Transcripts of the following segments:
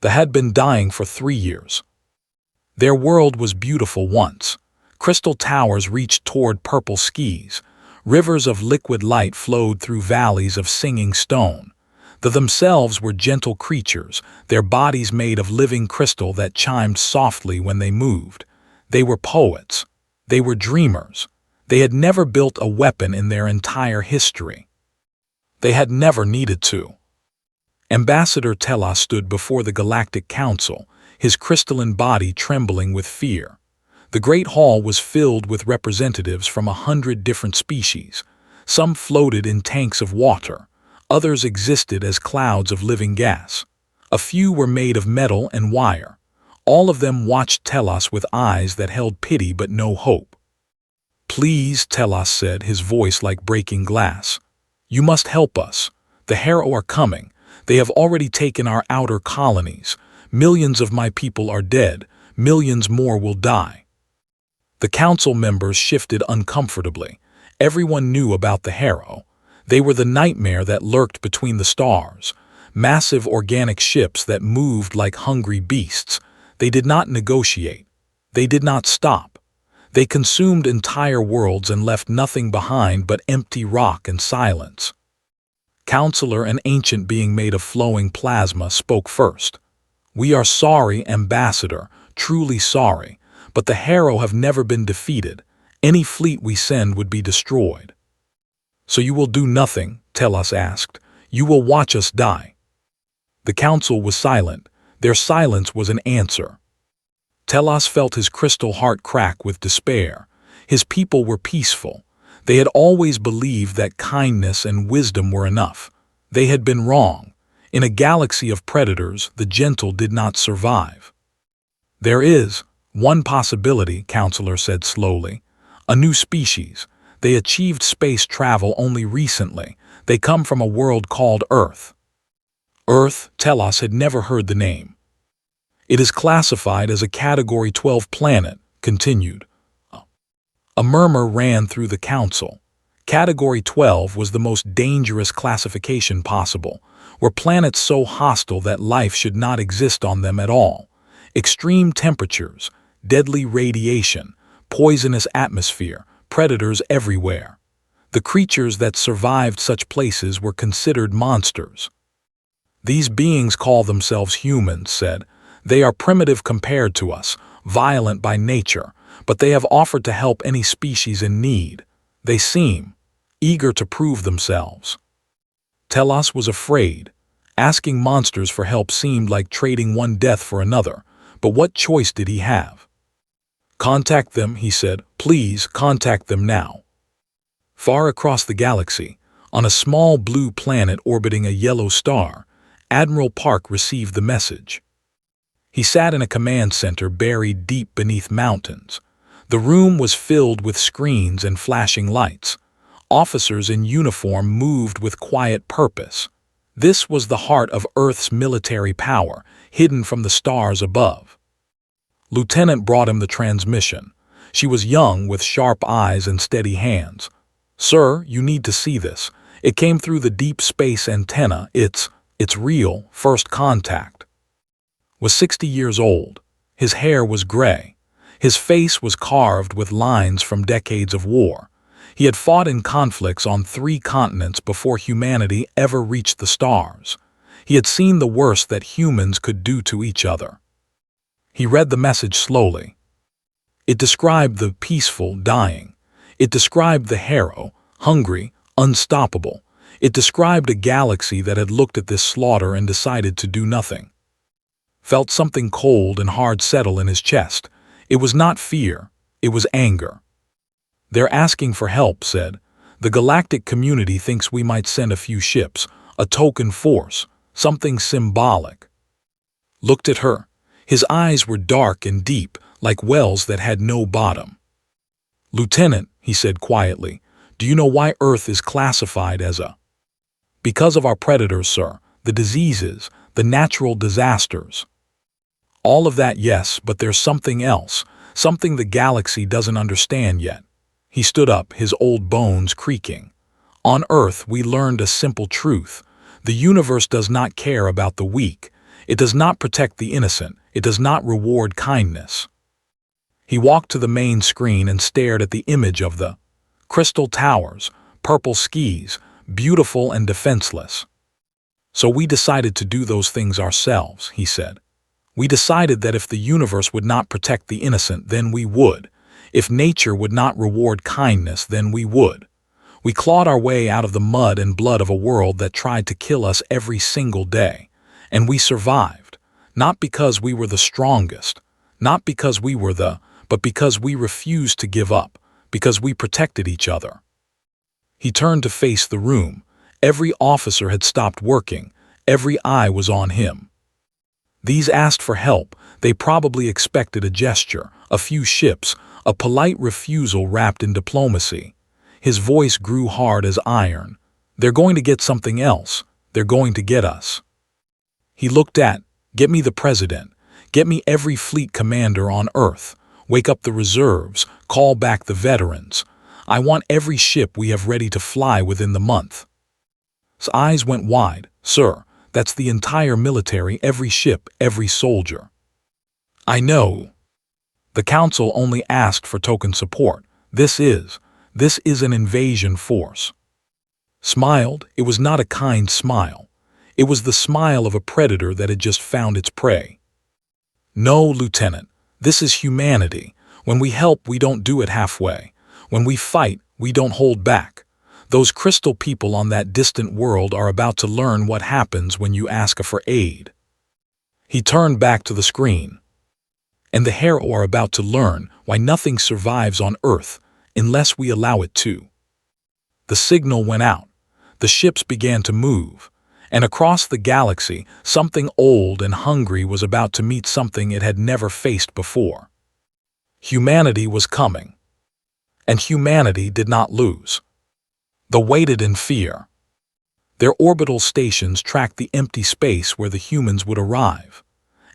They had been dying for 3 years. Their world was beautiful once. Crystal towers reached toward purple skies. Rivers of liquid light flowed through valleys of singing stone. They themselves were gentle creatures, their bodies made of living crystal that chimed softly when they moved. They were poets. They were dreamers. They had never built a weapon in their entire history. They had never needed to. Ambassador Telos stood before the Galactic Council, his crystalline body trembling with fear. The great hall was filled with representatives from 100 different species. Some floated in tanks of water. Others existed as clouds of living gas. A few were made of metal and wire. All of them watched Telos with eyes that held pity but no hope. "Please," Telos said, his voice like breaking glass. "You must help us. The Harrow are coming. They have already taken our outer colonies. Millions of my people are dead. Millions more will die." The council members shifted uncomfortably. Everyone knew about the Harrow. They were the nightmare that lurked between the stars. Massive organic ships that moved like hungry beasts. They did not negotiate. They did not stop. They consumed entire worlds and left nothing behind but empty rock and silence. Counselor, an ancient being made of flowing plasma, spoke first. "We are sorry, Ambassador, truly sorry, but the Harrow have never been defeated. Any fleet we send would be destroyed." "So you will do nothing?" Telos asked. "You will watch us die?" The council was silent. Their silence was an answer. Telos felt his crystal heart crack with despair. His people were peaceful. They had always believed that kindness and wisdom were enough. They had been wrong. In a galaxy of predators, the gentle did not survive. "There is one possibility," Counselor said slowly. "A new species. They achieved space travel only recently. They come from a world called Earth." Earth? Telos had never heard the name. "It is classified as a Category 12 planet," continued. A murmur ran through the council. Category 12 was the most dangerous classification possible, were planets so hostile that life should not exist on them at all. Extreme temperatures, deadly radiation, poisonous atmosphere, predators everywhere. The creatures that survived such places were considered monsters. "These beings call themselves humans," said. "They are primitive compared to us, violent by nature, but they have offered to help any species in need. They seem eager to prove themselves." Telos was afraid. Asking monsters for help seemed like trading one death for another, but what choice did he have? "Contact them," he said. "Please contact them now." Far across the galaxy, on a small blue planet orbiting a yellow star, Admiral Park received the message. He sat in a command center buried deep beneath mountains. The room was filled with screens and flashing lights. Officers in uniform moved with quiet purpose. This was the heart of Earth's military power, hidden from the stars above. Lieutenant brought him the transmission. She was young, with sharp eyes and steady hands. "Sir, you need to see this. It came through the deep space antenna. It's real. First contact." Was 60 years old. His hair was gray. His face was carved with lines from decades of war. He had fought in conflicts on 3 continents before humanity ever reached the stars. He had seen the worst that humans could do to each other. He read the message slowly. It described the peaceful dying. It described the Harrow, hungry, unstoppable. It described a galaxy that had looked at this slaughter and decided to do nothing. Felt something cold and hard settle in his chest. It was not fear, it was anger. "They're asking for help," said. "The galactic community thinks we might send a few ships, a token force, something symbolic." Looked at her. His eyes were dark and deep, like wells that had no bottom. "Lieutenant," he said quietly, "do you know why Earth is classified as a—" "Because of our predators, sir, the diseases, the natural disasters." "All of that, yes, but there's something else, something the galaxy doesn't understand yet." He stood up, his old bones creaking. "On Earth, we learned a simple truth. The universe does not care about the weak. It does not protect the innocent. It does not reward kindness. He walked to the main screen and stared at the image of the crystal towers, purple skis, beautiful and defenseless. So we decided to do those things ourselves, he said. We decided that if the universe would not protect the innocent, then we would. If nature would not reward kindness, then we would. We clawed our way out of the mud and blood of a world that tried to kill us every single day. And we survived, not because we were the strongest, not because we were but because we refused to give up, because we protected each other. He turned to face the room. Every officer had stopped working. Every eye was on him. These asked for help. They probably expected a gesture, a few ships, a polite refusal wrapped in diplomacy. His voice grew hard as iron. They're going to get something else. They're going to get us. He looked get me the president. Get me every fleet commander on Earth. Wake up the reserves. Call back the veterans. I want every ship we have ready to fly within the month. His eyes went wide. Sir, that's the entire military, every ship, every soldier. I know. The council only asked for token support. This is an invasion force. Smiled. It was not a kind smile. It was the smile of a predator that had just found its prey. No, Lieutenant. This is humanity. When we help, we don't do it halfway. When we fight, we don't hold back. Those crystal people on that distant world are about to learn what happens when you ask for aid. He turned back to the screen. And the hero are about to learn why nothing survives on Earth unless we allow it to. The signal went out. The ships began to move. And across the galaxy, something old and hungry was about to meet something it had never faced before. Humanity was coming. And humanity did not lose. They waited in fear. Their orbital stations tracked the empty space where the humans would arrive.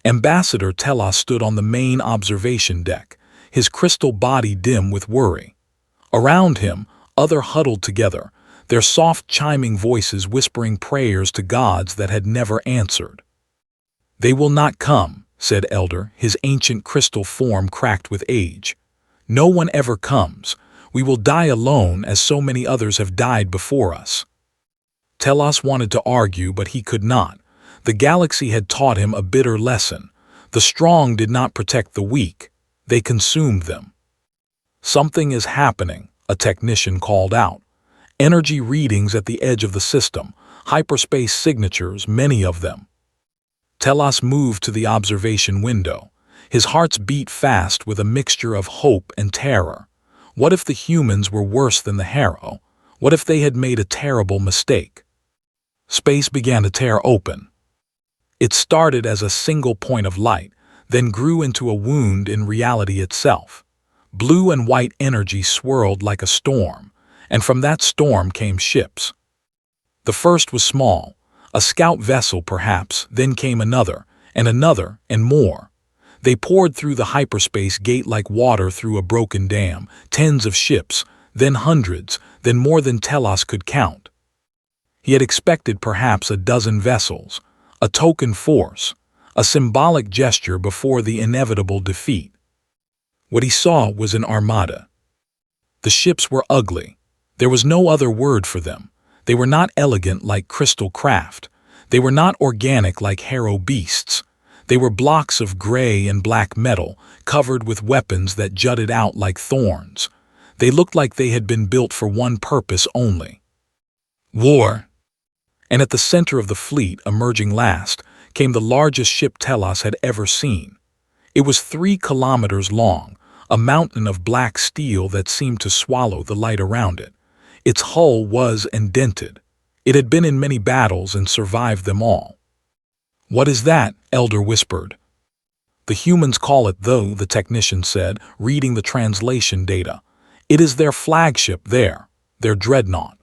Ambassador Telos stood on the main observation deck, his crystal body dim with worry. Around him, others huddled together, their soft chiming voices whispering prayers to gods that had never answered. They will not come, said Elder, his ancient crystal form cracked with age. No one ever comes. We will die alone as so many others have died before us. Telos wanted to argue, but he could not. The galaxy had taught him a bitter lesson. The strong did not protect the weak. They consumed them. Something is happening, a technician called out. Energy readings at the edge of the system, hyperspace signatures, many of them. Telos moved to the observation window. His heart beat fast with a mixture of hope and terror. What if the humans were worse than the hero? What if they had made a terrible mistake? Space began to tear open. It started as a single point of light, then grew into a wound in reality itself. Blue and white energy swirled like a storm, and from that storm came ships. The first was small, a scout vessel perhaps, then came another, and more. They poured through the hyperspace gate like water through a broken dam, tens of ships, then hundreds, then more than Telos could count. He had expected perhaps a dozen vessels, a token force, a symbolic gesture before the inevitable defeat. What he saw was an armada. The ships were ugly. There was no other word for them. They were not elegant like crystal craft. They were not organic like hero beasts. They were blocks of gray and black metal, covered with weapons that jutted out like thorns. They looked like they had been built for one purpose only: war. And at the center of the fleet, emerging last, came the largest ship Telos had ever seen. It was 3 kilometers long, a mountain of black steel that seemed to swallow the light around it. Its hull was indented. It had been in many battles and survived them all. What is that? Elder whispered. The humans call it though, the technician said, reading the translation data. It is their flagship there, their dreadnought.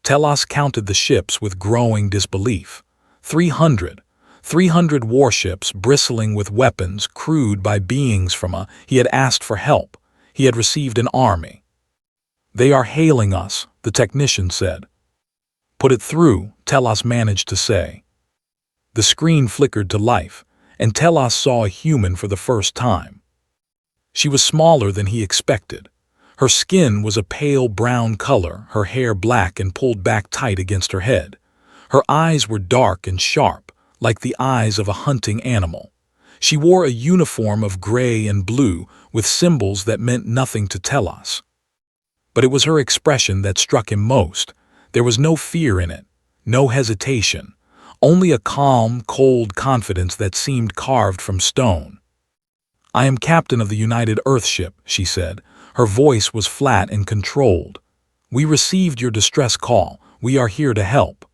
Telos counted the ships with growing disbelief. 300 warships bristling with weapons crewed by beings from he had asked for help. He had received an army. They are hailing us, the technician said. Put it through, Telos managed to say. The screen flickered to life, and Telos saw a human for the first time. She was smaller than he expected. Her skin was a pale brown color, her hair black and pulled back tight against her head. Her eyes were dark and sharp, like the eyes of a hunting animal. She wore a uniform of gray and blue with symbols that meant nothing to Telos. But it was her expression that struck him most. There was no fear in it, no hesitation, only a calm, cold confidence that seemed carved from stone. "I am captain of the United Earthship," she said. Her voice was flat and controlled. "We received your distress call. We are here to help."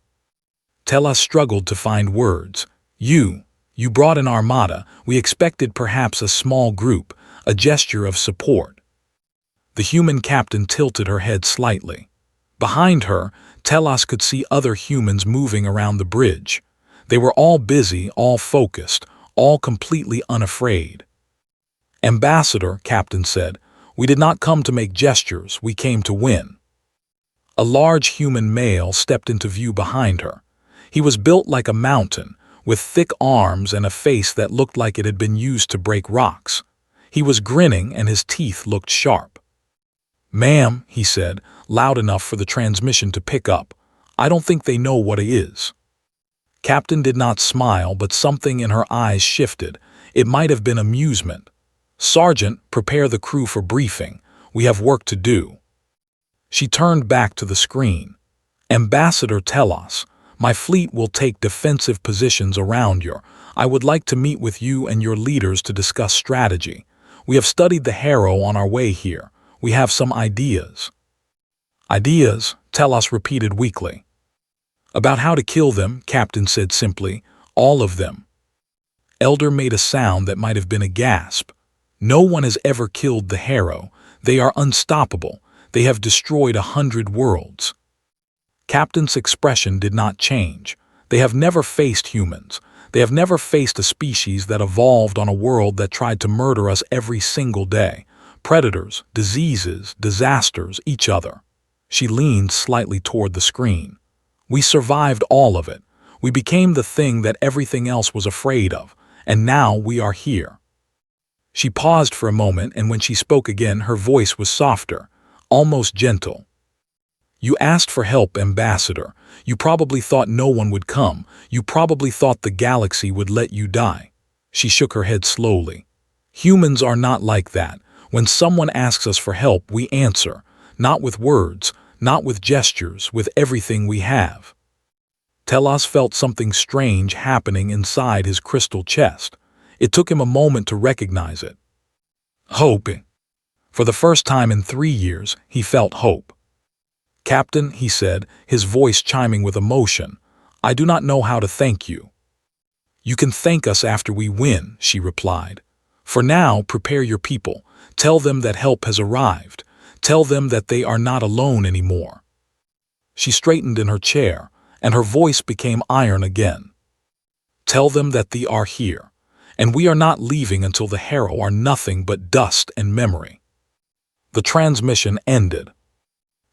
Telos struggled to find words. You brought an armada. We expected perhaps a small group, a gesture of support." The human captain tilted her head slightly. Behind her, Telos could see other humans moving around the bridge. They were all busy, all focused, all completely unafraid. "Ambassador," Captain said, "we did not come to make gestures, we came to win." A large human male stepped into view behind her. He was built like a mountain, with thick arms and a face that looked like it had been used to break rocks. He was grinning and his teeth looked sharp. "Ma'am," he said, loud enough for the transmission to pick up, "I don't think they know what it is." Captain did not smile, but something in her eyes shifted. It might have been amusement. "Sergeant, prepare the crew for briefing. We have work to do." She turned back to the screen. "Ambassador Telos, my fleet will take defensive positions around you. I would like to meet with you and your leaders to discuss strategy. We have studied the Harrow on our way here. We have some ideas." "Ideas?" Telos repeated weakly. "About how to kill them," Captain said simply. "All of them." Elder made a sound that might have been a gasp. "No one has ever killed the Harrow. They are unstoppable. They have destroyed 100 worlds." Captain's expression did not change. "They have never faced humans. They have never faced a species that evolved on a world that tried to murder us every single day. Predators, diseases, disasters, each other." She leaned slightly toward the screen. "We survived all of it. We became the thing that everything else was afraid of, and now we are here." She paused for a moment, and when she spoke again, her voice was softer, almost gentle. "You asked for help, Ambassador. You probably thought no one would come. You probably thought the galaxy would let you die." She shook her head slowly. "Humans are not like that. When someone asks us for help, we answer. Not with words, not with gestures, with everything we have." Telos felt something strange happening inside his crystal chest. It took him a moment to recognize it. Hope. For the first time in 3 years, he felt hope. "Captain," he said, his voice chiming with emotion, "I do not know how to thank you." "You can thank us after we win," she replied. "For now, prepare your people. Tell them that help has arrived. Tell them that they are not alone anymore." She straightened in her chair, and her voice became iron again. "Tell them that they are here, and we are not leaving until the Harrow are nothing but dust and memory." The transmission ended.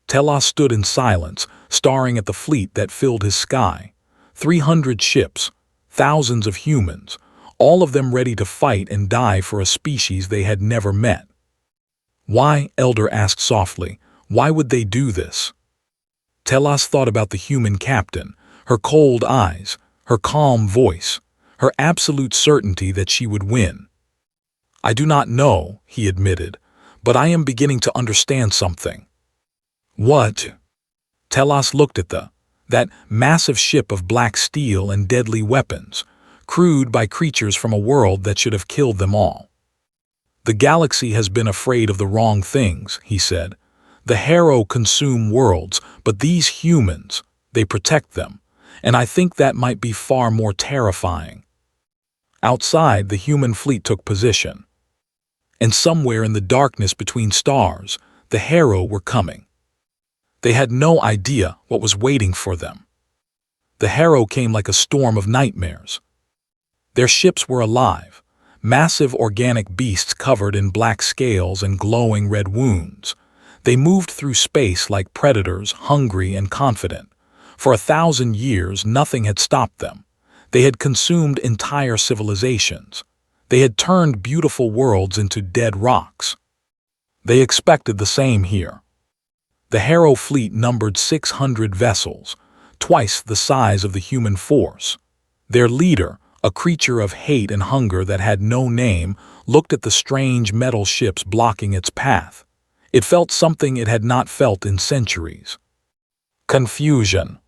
Telos stood in silence, staring at the fleet that filled his sky. 300 ships, thousands of humans, all of them ready to fight and die for a species they had never met. "Why?" Elder asked softly. "Why would they do this?" Telos thought about the human captain, her cold eyes, her calm voice, her absolute certainty that she would win. "I do not know," he admitted, "but I am beginning to understand something." "What?" Telos looked at that massive ship of black steel and deadly weapons, crewed by creatures from a world that should have killed them all. "The galaxy has been afraid of the wrong things," he said. "The Harrow consume worlds, but these humans, they protect them, and I think that might be far more terrifying." Outside, the human fleet took position. And somewhere in the darkness between stars, the Harrow were coming. They had no idea what was waiting for them. The Harrow came like a storm of nightmares. Their ships were alive, massive organic beasts covered in black scales and glowing red wounds. They moved through space like predators, hungry and confident. For 1,000 years, nothing had stopped them. They had consumed entire civilizations. They had turned beautiful worlds into dead rocks. They expected the same here. The Harrow fleet numbered 600 vessels, twice the size of the human force. Their leader, a creature of hate and hunger that had no name, looked at the strange metal ships blocking its path. It felt something it had not felt in centuries. Confusion.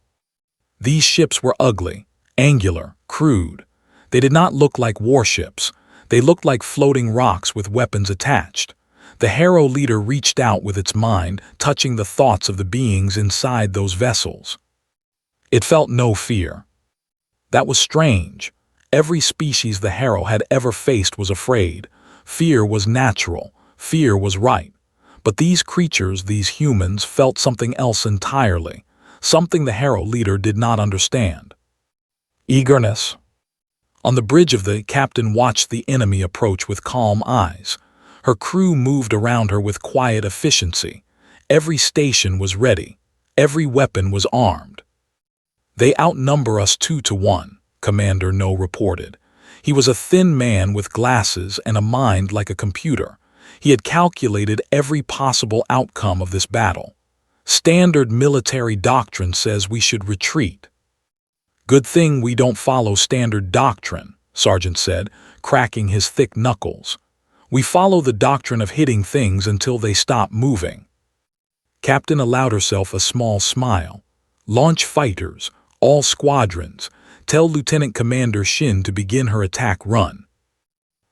These ships were ugly, angular, crude. They did not look like warships. They looked like floating rocks with weapons attached. The Harrow leader reached out with its mind, touching the thoughts of the beings inside those vessels. It felt no fear. That was strange. Every species the Harrow had ever faced was afraid. Fear was natural. Fear was right. But these creatures, these humans, felt something else entirely, something the Harrow leader did not understand. Eagerness. On the bridge the captain watched the enemy approach with calm eyes. Her crew moved around her with quiet efficiency. Every station was ready. Every weapon was armed. "They outnumber us 2-1, Commander No reported. He was a thin man with glasses and a mind like a computer. He had calculated every possible outcome of this battle. "Standard military doctrine says we should retreat." "Good thing we don't follow standard doctrine," Sergeant said, cracking his thick knuckles. "We follow the doctrine of hitting things until they stop moving." Captain allowed herself a small smile. "Launch fighters, all squadrons. Tell Lieutenant Commander Shin to begin her attack run."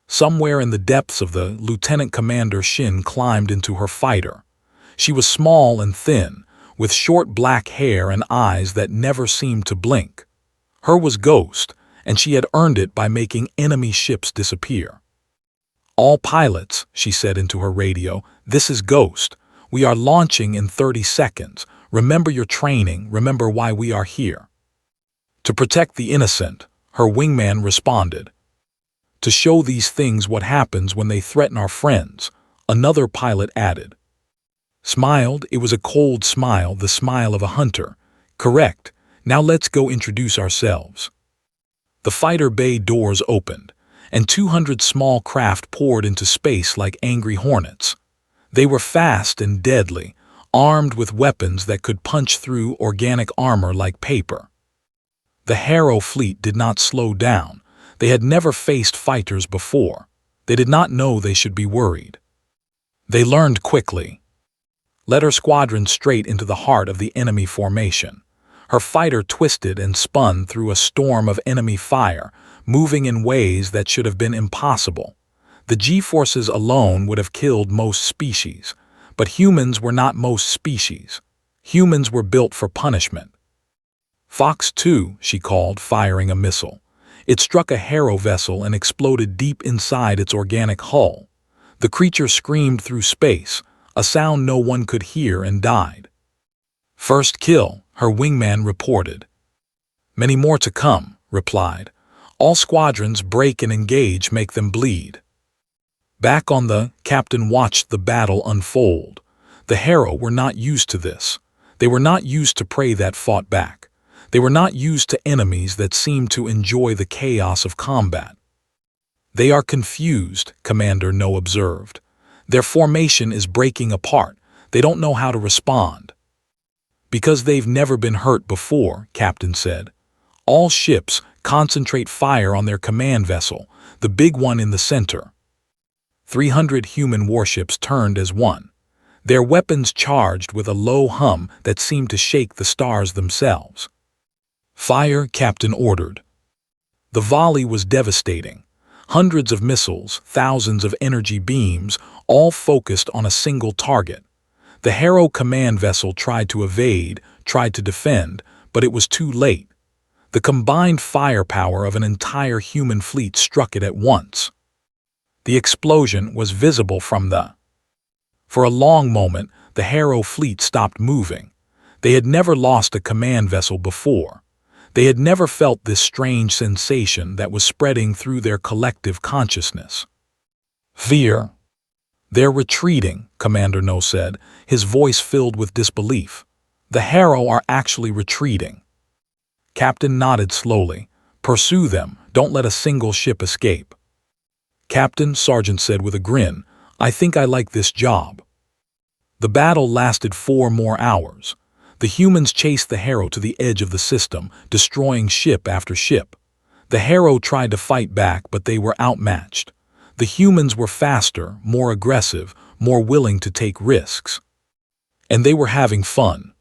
Somewhere in the depths of the Lieutenant Commander Shin climbed into her fighter. She was small and thin, with short black hair and eyes that never seemed to blink. Her was Ghost, and she had earned it by making enemy ships disappear. "All pilots," she said into her radio, "this is Ghost. We are launching in 30 seconds. Remember your training, remember why we are here." "To protect the innocent," her wingman responded. "To show these things what happens when they threaten our friends," another pilot added. Smiled, it was a cold smile, the smile of a hunter. "Correct. Now let's go introduce ourselves." The fighter bay doors opened, and 200 small craft poured into space like angry hornets. They were fast and deadly, armed with weapons that could punch through organic armor like paper. The Harrow fleet did not slow down. They had never faced fighters before. They did not know they should be worried. They learned quickly. Led her squadron straight into the heart of the enemy formation. Her fighter twisted and spun through a storm of enemy fire, moving in ways that should have been impossible. The G-forces alone would have killed most species, but humans were not most species. Humans were built for punishment. "Fox 2, she called, firing a missile. It struck a Harrow vessel and exploded deep inside its organic hull. The creature screamed through space, a sound no one could hear, and died. "First kill," her wingman reported. "Many more to come," replied. "All squadrons break and engage, make them bleed." Back on the captain watched the battle unfold. The Harrow were not used to this. They were not used to prey that fought back. They were not used to enemies that seemed to enjoy the chaos of combat. "They are confused," Commander No observed. "Their formation is breaking apart. They don't know how to respond." "Because they've never been hurt before," Captain said. "All ships concentrate fire on their command vessel, the big one in the center." 300 human warships turned as one. Their weapons charged with a low hum that seemed to shake the stars themselves. "Fire," Captain ordered. The volley was devastating. Hundreds of missiles, thousands of energy beams, all focused on a single target. The Harrow command vessel tried to evade, tried to defend, but it was too late. The combined firepower of an entire human fleet struck it at once. The explosion was visible from the... For a long moment, the Harrow fleet stopped moving. They had never lost a command vessel before. They had never felt this strange sensation that was spreading through their collective consciousness. "Fear." "They're retreating," Commander No said, his voice filled with disbelief. "The Harrow are actually retreating." Captain nodded slowly. Pursue them. Don't let a single ship escape. Captain, Sergeant said with a grin, I think I like this job. The battle lasted 4 more hours. The humans chased the Harrow to the edge of the system, destroying ship after ship. The Harrow tried to fight back, but they were outmatched. The humans were faster, more aggressive, more willing to take risks. And they were having fun.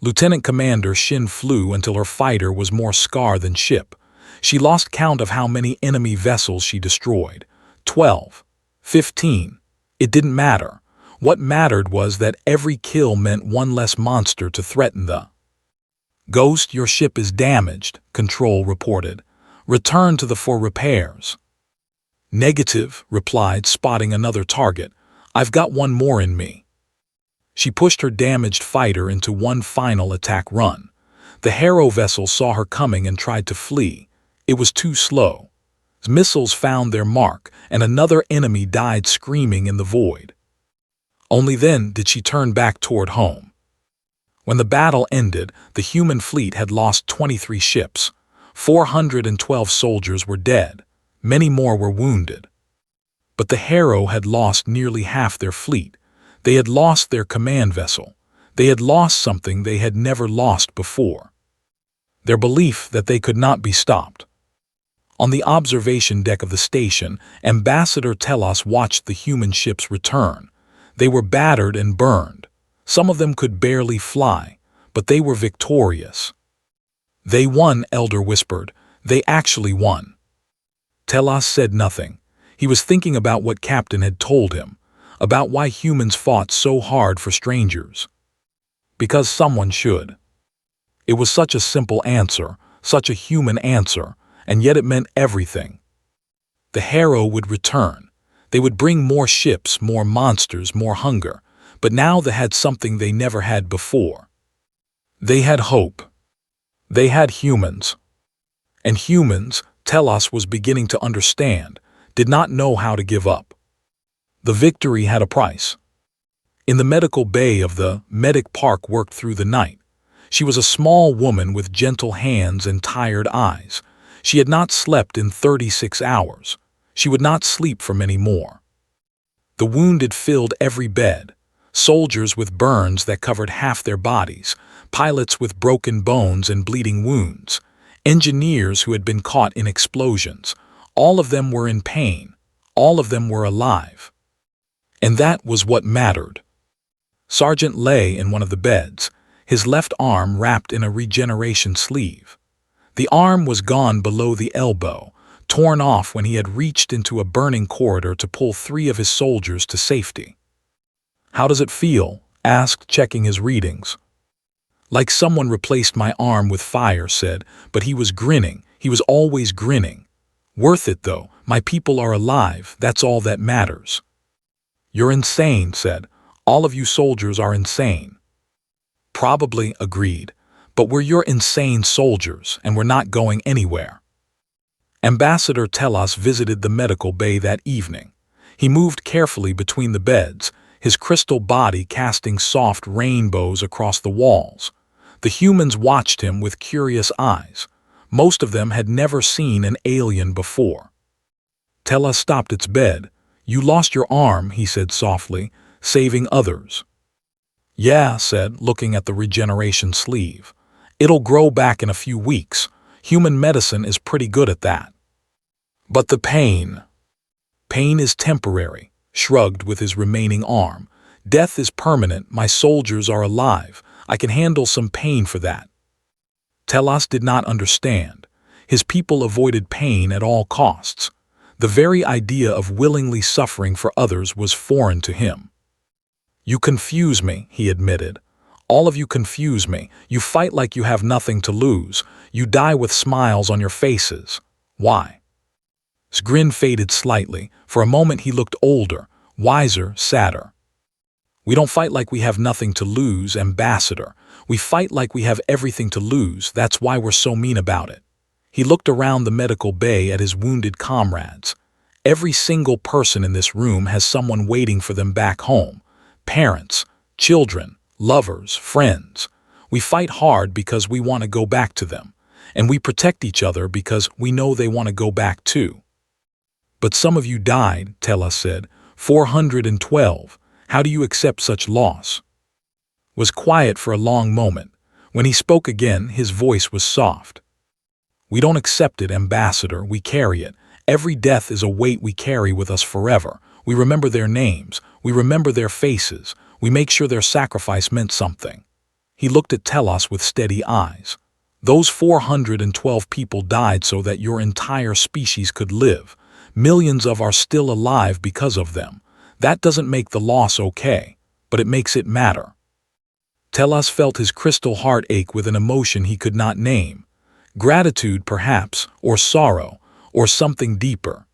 Lieutenant Commander Shin flew until her fighter was more scar than ship. She lost count of how many enemy vessels she destroyed. 12. 15. It didn't matter. What mattered was that every kill meant one less monster to threaten the Ghost, your ship is damaged, Control reported. Return to the for repairs. Negative, replied, spotting another target. I've got one more in me. She pushed her damaged fighter into one final attack run. The Harrow vessel saw her coming and tried to flee. It was too slow. Missiles found their mark, and another enemy died screaming in the void. Only then did she turn back toward home. When the battle ended, the human fleet had lost 23 ships. 412 soldiers were dead. Many more were wounded. But the Harrow had lost nearly half their fleet. They had lost their command vessel. They had lost something they had never lost before. Their belief that they could not be stopped. On the observation deck of the station, Ambassador Telos watched the human ships return. They were battered and burned. Some of them could barely fly, but they were victorious. They won, Elder whispered. They actually won. Telos said nothing. He was thinking about what Captain had told him, about why humans fought so hard for strangers. Because someone should. It was such a simple answer, such a human answer, and yet it meant everything. The Harrow would return. They would bring more ships, more monsters, more hunger, but now they had something they never had before. They had hope. They had humans. And humans, Telos was beginning to understand, did not know how to give up. The victory had a price. In the medical bay of the medic park worked through the night. She was a small woman with gentle hands and tired eyes. She had not slept in 36 hours. She would not sleep for many more. The wounded filled every bed. Soldiers with burns that covered half their bodies, pilots with broken bones and bleeding wounds, engineers who had been caught in explosions. All of them were in pain. All of them were alive. And that was what mattered. Sergeant lay in one of the beds, his left arm wrapped in a regeneration sleeve. The arm was gone below the elbow, torn off when he had reached into a burning corridor to pull 3 of his soldiers to safety. How does it feel? Asked, checking his readings. Like someone replaced my arm with fire, said, but he was grinning. He was always grinning. Worth it, though. My people are alive. That's all that matters. You're insane, said. All of you soldiers are insane. Probably, agreed. But we're your insane soldiers, and we're not going anywhere. Ambassador Telos visited the medical bay that evening. He moved carefully between the beds, his crystal body casting soft rainbows across the walls. The humans watched him with curious eyes. Most of them had never seen an alien before. Telos stopped its bed. You lost your arm, he said softly, saving others. Yeah, said, looking at the regeneration sleeve. It'll grow back in a few weeks. Human medicine is pretty good at that. But the pain. Pain is temporary, shrugged with his remaining arm. Death is permanent. My soldiers are alive. I can handle some pain for that. Telos did not understand. His people avoided pain at all costs. The very idea of willingly suffering for others was foreign to him. You confuse me, he admitted. All of you confuse me. You fight like you have nothing to lose. You die with smiles on your faces. Why? His grin faded slightly. For a moment he looked older, wiser, sadder. We don't fight like we have nothing to lose, Ambassador. We fight like we have everything to lose. That's why we're so mean about it. He looked around the medical bay at his wounded comrades. Every single person in this room has someone waiting for them back home. Parents, children, lovers, friends. We fight hard because we want to go back to them. and we protect each other because we know they want to go back too. But some of you died, Tellus said. 412. How do you accept such loss? Was quiet for a long moment. When he spoke again, his voice was soft. We don't accept it, Ambassador, we carry it. Every death is a weight we carry with us forever. We remember their names, we remember their faces, we make sure their sacrifice meant something. He looked at Telos with steady eyes. Those 412 people died so that your entire species could live. Millions of are still alive because of them. That doesn't make the loss okay, but it makes it matter. Telos felt his crystal heart ache with an emotion he could not name. Gratitude, perhaps, or sorrow, or something deeper.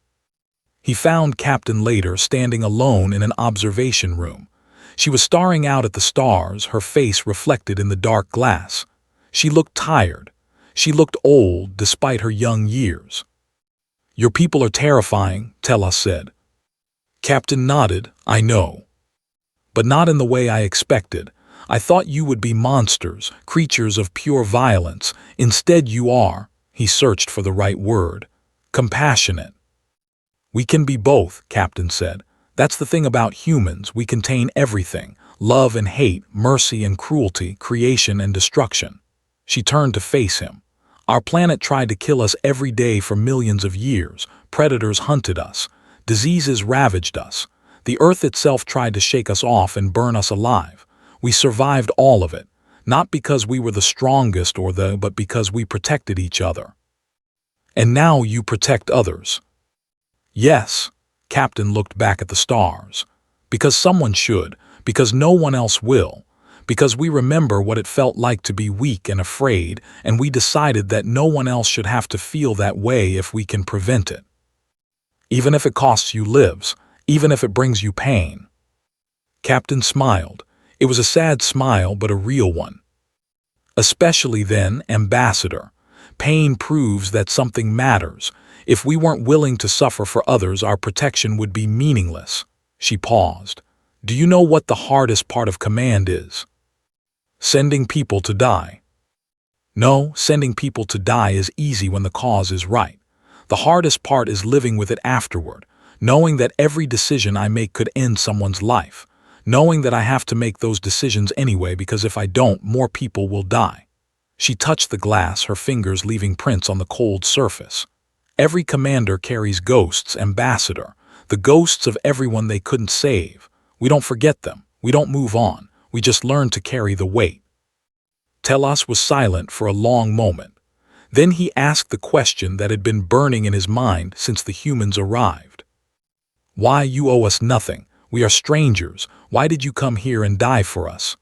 He found Captain later standing alone in an observation room. She was staring out at the stars, her face reflected in the dark glass. She looked tired. She looked old despite her young years. Your people are terrifying, Telos said. Captain nodded. I know. But not in the way I expected. I thought you would be monsters, creatures of pure violence. Instead you are, he searched for the right word, compassionate. We can be both, Captain said. That's the thing about humans, we contain everything, love and hate, mercy and cruelty, creation and destruction. She turned to face him. Our planet tried to kill us every day for millions of years. Predators hunted us. Diseases ravaged us. The earth itself tried to shake us off and burn us alive. We survived all of it, not because we were the strongest but because we protected each other. And now you protect others. Yes, Captain looked back at the stars. Because someone should, because no one else will, because we remember what it felt like to be weak and afraid, and we decided that no one else should have to feel that way if we can prevent it. Even if it costs you lives, even if it brings you pain. Captain smiled. It was a sad smile, but a real one. Especially then, Ambassador. Pain proves that something matters. If we weren't willing to suffer for others, our protection would be meaningless. She paused. Do you know what the hardest part of command is? Sending people to die. No, sending people to die is easy when the cause is right. The hardest part is living with it afterward, knowing that every decision I make could end someone's life. Knowing that I have to make those decisions anyway because if I don't, more people will die. She touched the glass, her fingers leaving prints on the cold surface. Every commander carries ghosts, Ambassador, the ghosts of everyone they couldn't save. We don't forget them, we don't move on, we just learn to carry the weight. Telos was silent for a long moment. Then he asked the question that had been burning in his mind since the humans arrived. Why, you owe us nothing. We are strangers. Why did you come here and die for us?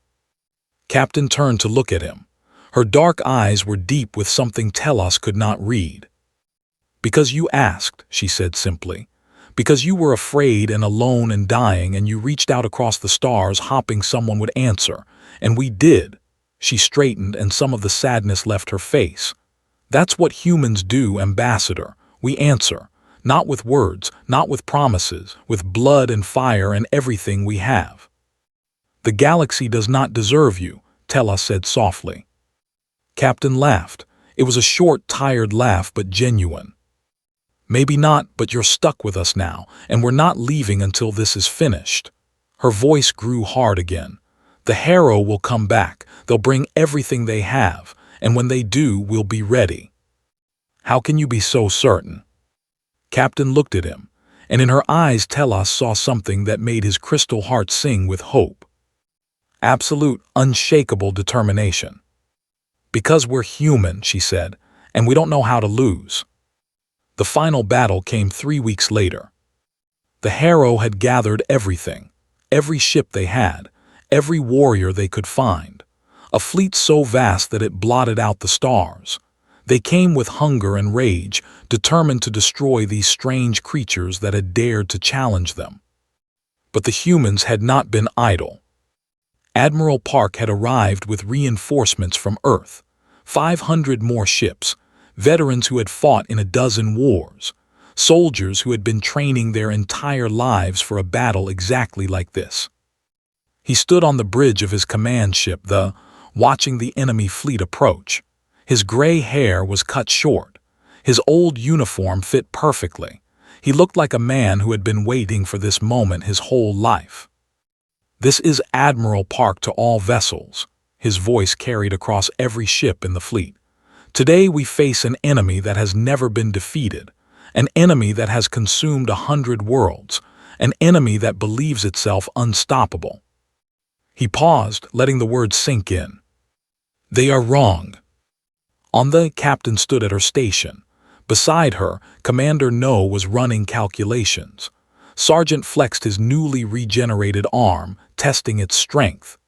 Captain turned to look at him. Her dark eyes were deep with something Telos could not read. Because you asked, she said simply. Because you were afraid and alone and dying, and you reached out across the stars hoping someone would answer. And we did. She straightened and some of the sadness left her face. That's what humans do, Ambassador. We answer. Not with words, not with promises, with blood and fire and everything we have. The galaxy does not deserve you, Telos said softly. Captain laughed. It was a short, tired laugh, but genuine. Maybe not, but you're stuck with us now, and we're not leaving until this is finished. Her voice grew hard again. The Harrow will come back. They'll bring everything they have, and when they do, we'll be ready. How can you be so certain? Captain looked at him, and in her eyes Telos saw something that made his crystal heart sing with hope. Absolute, unshakable determination. Because we're human, she said, and we don't know how to lose. The final battle came 3 weeks later. The Harrow had gathered everything, every ship they had, every warrior they could find, a fleet so vast that it blotted out the stars. They came with hunger and rage, determined to destroy these strange creatures that had dared to challenge them. But the humans had not been idle. Admiral Park had arrived with reinforcements from Earth, 500 more ships, veterans who had fought in a dozen wars, soldiers who had been training their entire lives for a battle exactly like this. He stood on the bridge of his command ship, watching the enemy fleet approach. His gray hair was cut short. His old uniform fit perfectly. He looked like a man who had been waiting for this moment his whole life. "This is Admiral Park to all vessels," his voice carried across every ship in the fleet. "Today we face an enemy that has never been defeated, an enemy that has consumed 100 worlds, an enemy that believes itself unstoppable." He paused, letting the words sink in. "They are wrong." The captain stood at her station. Beside her, Commander No was running calculations. Sergeant flexed his newly regenerated arm, testing its strength.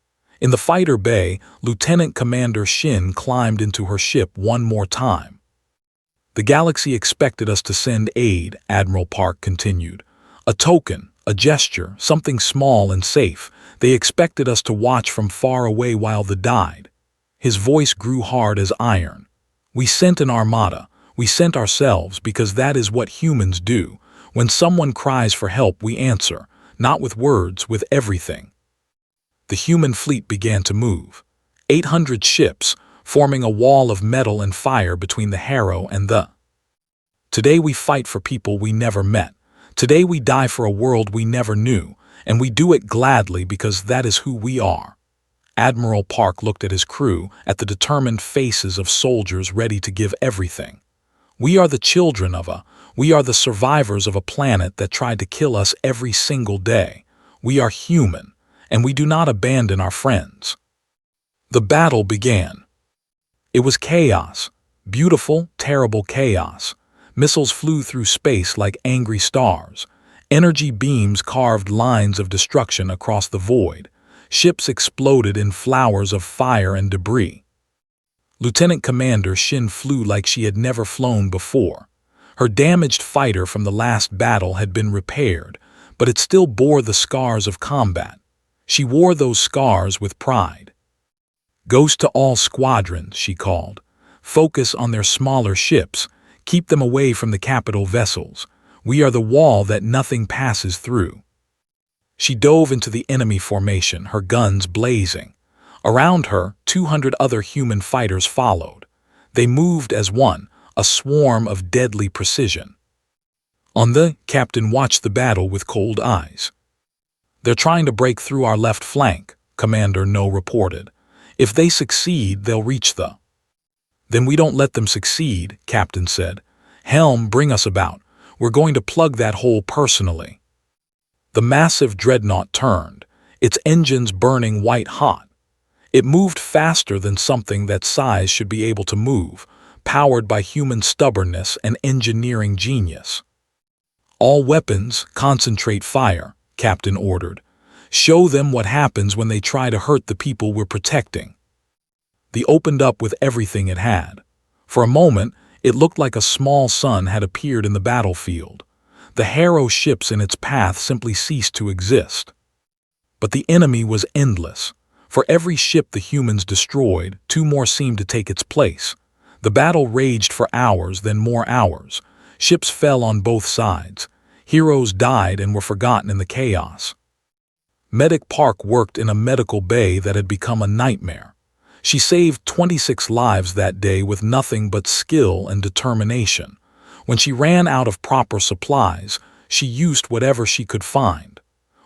In the fighter bay, Lieutenant Commander Shin climbed into her ship one more time. "The galaxy expected us to send aid," Admiral Park continued. "A token, a gesture, something small and safe. They expected us to watch from far away while they died." His voice grew hard as iron. "We sent an armada. We sent ourselves because that is what humans do. When someone cries for help, we answer, not with words, with everything." The human fleet began to move. 800 ships, forming a wall of metal and fire between the Harrow and the. "Today we fight for people we never met. Today we die for a world we never knew, and we do it gladly because that is who we are." Admiral Park looked at his crew, at the determined faces of soldiers ready to give everything. "We are the children of we are the survivors of a planet that tried to kill us every single day. We are human, and we do not abandon our friends." The battle began. It was chaos. Beautiful, terrible chaos. Missiles flew through space like angry stars. Energy beams carved lines of destruction across the void. Ships exploded in flowers of fire and debris. Lieutenant Commander Shin flew like she had never flown before. Her damaged fighter from the last battle had been repaired, but it still bore the scars of combat. She wore those scars with pride. "Goes to all squadrons," she called. "Focus on their smaller ships. Keep them away from the capital vessels. We are the wall that nothing passes through." She dove into the enemy formation, her guns blazing. Around her, 200 other human fighters followed. They moved as one, a swarm of deadly precision. The captain watched the battle with cold eyes. "They're trying to break through our left flank," Commander No reported. "If they succeed, they'll reach the." "Then we don't let them succeed," Captain said. "Helm, bring us about. We're going to plug that hole personally." The massive dreadnought turned, its engines burning white-hot. It moved faster than something that size should be able to move, powered by human stubbornness and engineering genius. "All weapons, concentrate fire," Captain ordered. "Show them what happens when they try to hurt the people we're protecting." They opened up with everything it had. For a moment, it looked like a small sun had appeared in the battlefield. The Harrow ships in its path simply ceased to exist. But the enemy was endless. For every ship the humans destroyed, 2 more seemed to take its place. The battle raged for hours, then more hours. Ships fell on both sides. Heroes died and were forgotten in the chaos. Medic Park worked in a medical bay that had become a nightmare. She saved 26 lives that day with nothing but skill and determination. When she ran out of proper supplies, she used whatever she could find.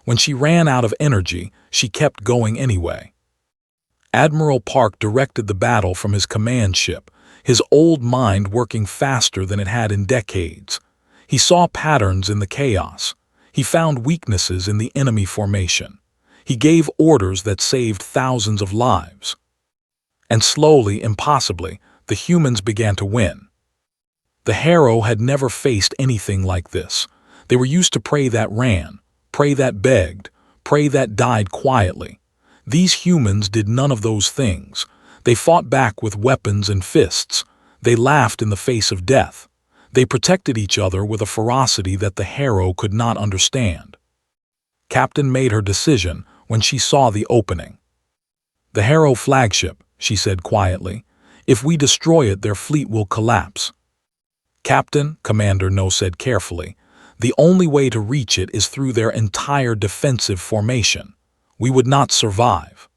When she ran out of energy, she kept going anyway. Admiral Park directed the battle from his command ship, his old mind working faster than it had in decades. He saw patterns in the chaos. He found weaknesses in the enemy formation. He gave orders that saved thousands of lives. And slowly, impossibly, the humans began to win. The Harrow had never faced anything like this. They were used to prey that ran, prey that begged, prey that died quietly. These humans did none of those things. They fought back with weapons and fists. They laughed in the face of death. They protected each other with a ferocity that the Harrow could not understand. Captain made her decision when she saw the opening. "The Harrow flagship," she said quietly. "If we destroy it, their fleet will collapse." "Captain," Commander No said carefully, "the only way to reach it is through their entire defensive formation. We would not survive."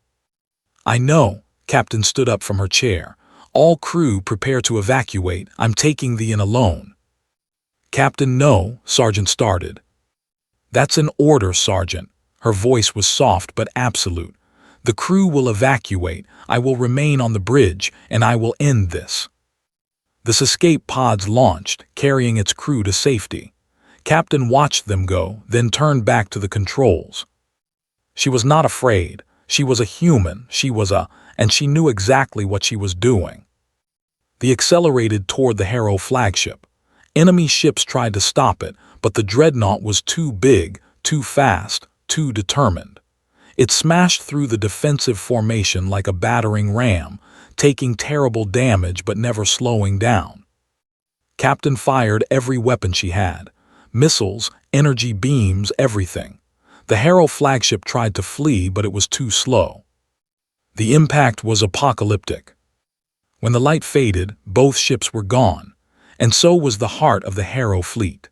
"I know," Captain stood up from her chair. All crew prepare to evacuate. I'm taking thee in alone. Captain, no, Sergeant started. That's an order, Sergeant. Her voice was soft but absolute. The crew will evacuate. I will remain on the bridge, and I will end this. This escape pods launched, carrying its crew to safety. Captain watched them go, then turned back to the controls. She was not afraid. She was a human. And she knew exactly what she was doing. They accelerated toward the Harrow flagship. Enemy ships tried to stop it, but the dreadnought was too big, too fast, too determined. It smashed through the defensive formation like a battering ram, taking terrible damage but never slowing down. Captain fired every weapon she had. Missiles, energy beams, everything. The Harrow flagship tried to flee, but it was too slow. The impact was apocalyptic. When the light faded, both ships were gone, and so was the heart of the Harrow fleet.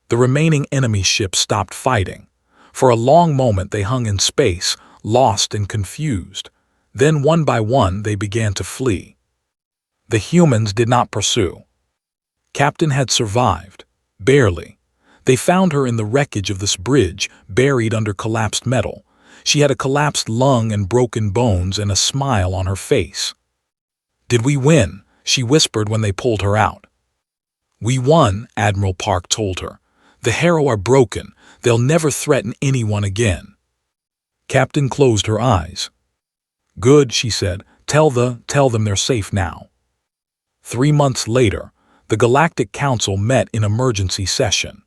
The remaining enemy ships stopped fighting. For a long moment they hung in space, lost and confused. Then one by one they began to flee. The humans did not pursue. Captain had survived. Barely. They found her in the wreckage of this bridge, buried under collapsed metal. She had a collapsed lung and broken bones and a smile on her face. "Did we win?" she whispered when they pulled her out. "We won," Admiral Park told her. "The Harrow are broken. They'll never threaten anyone again." Captain closed her eyes. "Good," she said. Tell them they're safe now." 3 months later, the Galactic Council met in emergency session.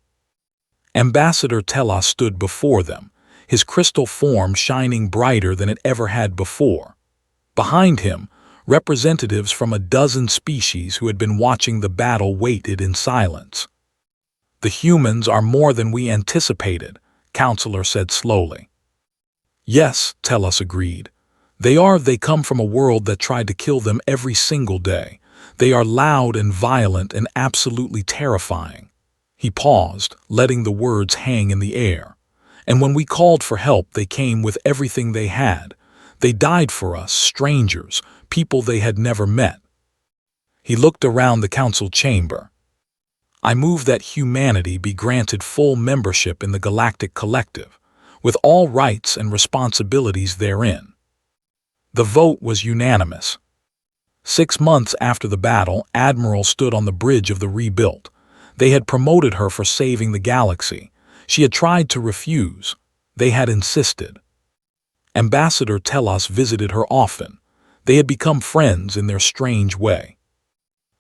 Ambassador Telos stood before them, his crystal form shining brighter than it ever had before. Behind him, representatives from a dozen species who had been watching the battle waited in silence. "The humans are more than we anticipated," Counselor said slowly. "Yes," Telos agreed. They come from a world that tried to kill them every single day. They are loud and violent and absolutely terrifying." He paused, letting the words hang in the air. "And when we called for help, they came with everything they had. They died for us, strangers, people they had never met." He looked around the council chamber. "I move that humanity be granted full membership in the Galactic Collective, with all rights and responsibilities therein." The vote was unanimous. 6 months after the battle, Admiral stood on the bridge of the rebuilt. They had promoted her for saving the galaxy. She had tried to refuse. They had insisted. Ambassador Telos visited her often. They had become friends in their strange way.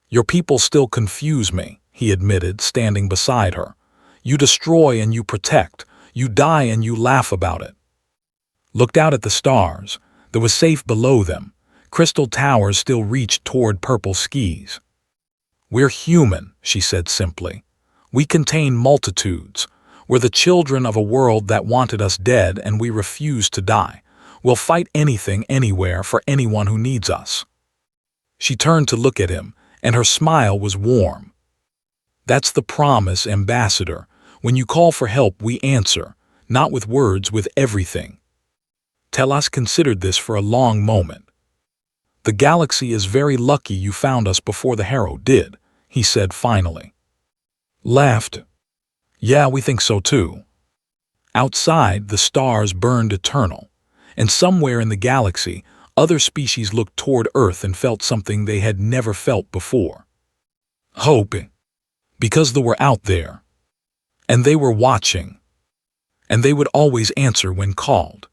"Your people still confuse me," he admitted, standing beside her. "You destroy and you protect. You die and you laugh about it." Looked out at the stars. There was safe below them. Crystal towers still reached toward purple skies. "We're human," she said simply. "We contain multitudes. We're the children of a world that wanted us dead, and we refuse to die. We'll fight anything, anywhere, for anyone who needs us." She turned to look at him, and her smile was warm. "That's the promise, Ambassador. When you call for help, we answer, not with words, with everything." Telos considered this for a long moment. "The galaxy is very lucky you found us before the Harrow did," he said finally. Laughed. "Yeah, we think so too." Outside, the stars burned eternal, and somewhere in the galaxy, other species looked toward Earth and felt something they had never felt before. Hope. Because they were out there. And they were watching. And they would always answer when called.